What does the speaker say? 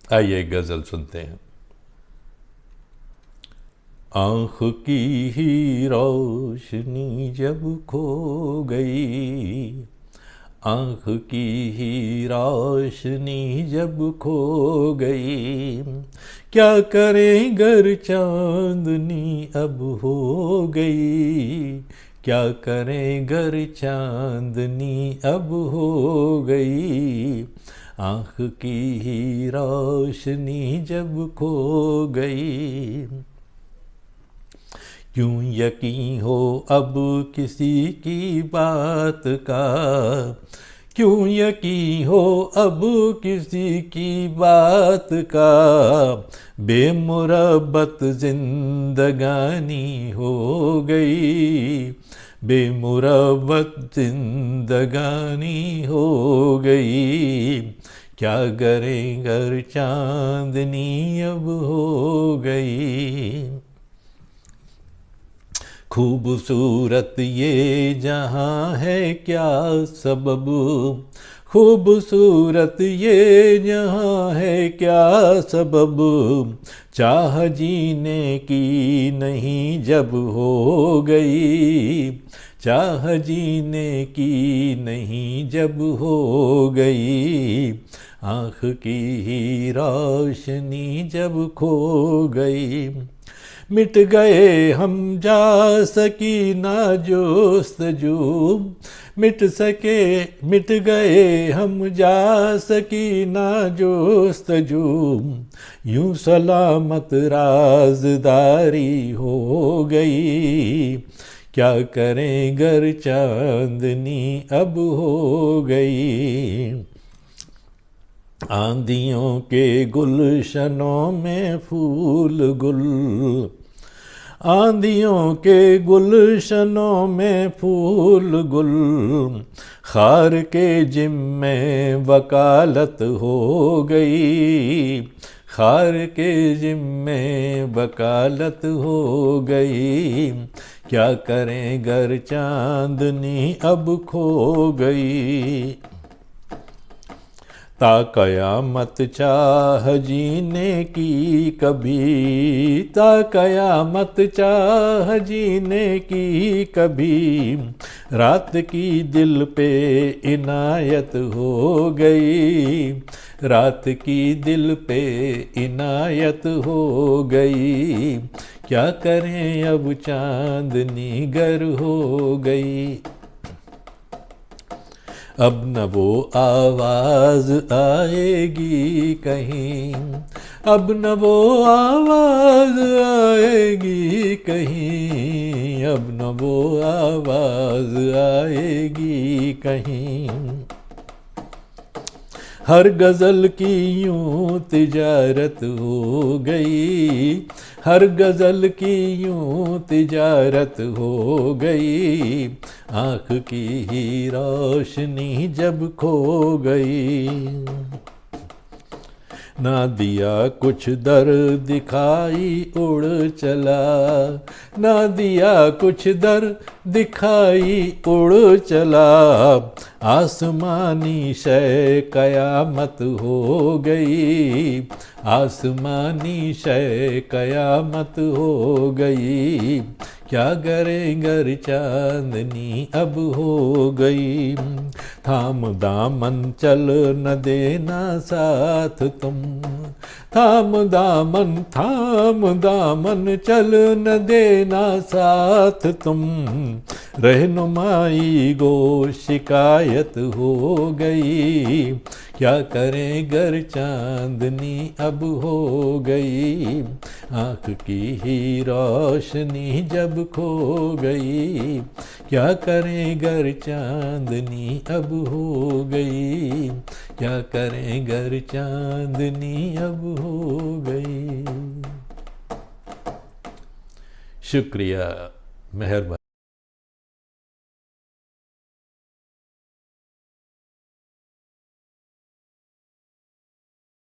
आइए गज़ल सुनते हैं। आँख की ही रोशनी जब खो गई, आँख की ही रोशनी जब खो गई, क्या करें गर चांदनी अब हो गई, क्या करें गर चांदनी अब हो गई, आँख की ही रोशनी जब खो गई। क्यों यकीन हो अब किसी की बात का, क्यों यकीन हो अब किसी की बात का, बेमुरब्बत जिंदगानी हो गई, बेमुरब्बत जिंदगानी हो गई, क्या करें गर चांदनी अब हो गई। खूबसूरत ये जहां है क्या सबब, खूबसूरत ये जहां है क्या सबब, चाह जीने की नहीं जब हो गई, चाह जीने की नहीं जब हो गई, आँख की ही रोशनी जब खो गई। मिट गए हम जा सकी ना जोस्तजू, मिट गए हम जा सकी ना जोस्तजू, यूं सलामत राजदारी हो गई, क्या करें गर चांदनी अब हो गई। आंधियों के गुलशनों में फूल गुल, आंधियों के गुलशनों में फूल गुल, खार के जिम्मे वकालत हो गई, खार के जिम्मे वकालत हो गई, क्या करें गर चांदनी अब खो गई। ता कयामत चाह जीने की कभी, ता कयामत चाह जीने की कभी, रात की दिल पे इनायत हो गई, रात की दिल पे इनायत हो गई, क्या करें अब चांदनी गर हो गई। अब न वो आवाज आएगी कहीं, अब न वो आवाज आएगी कहीं, अब न वो आवाज आएगी कहीं, हर गजल की यूं तिजारत हो गई, हर गजल की यूं तिजारत हो गई, आँख की ही रोशनी जब खो गई। ना दिया कुछ दर दिखाई उड़ चला, ना दिया कुछ दर दिखाई उड़ चला, आसमानी शय कयामत हो गई, आसमानी शय कयामत हो गई, क्या करें गर चांदनी अब हो गई। थाम दामन चल न देना साथ तुम, थाम दामन चल न देना साथ तुम, रहनुमाई गो शिकायत हो गई, क्या करें गर चांदनी अब हो गई, आँख की ही रोशनी जब खो गई, क्या करें गर चांदनी अब हो गई, क्या करें गर चांदनी अब हो गई। शुक्रिया, मेहरबानी।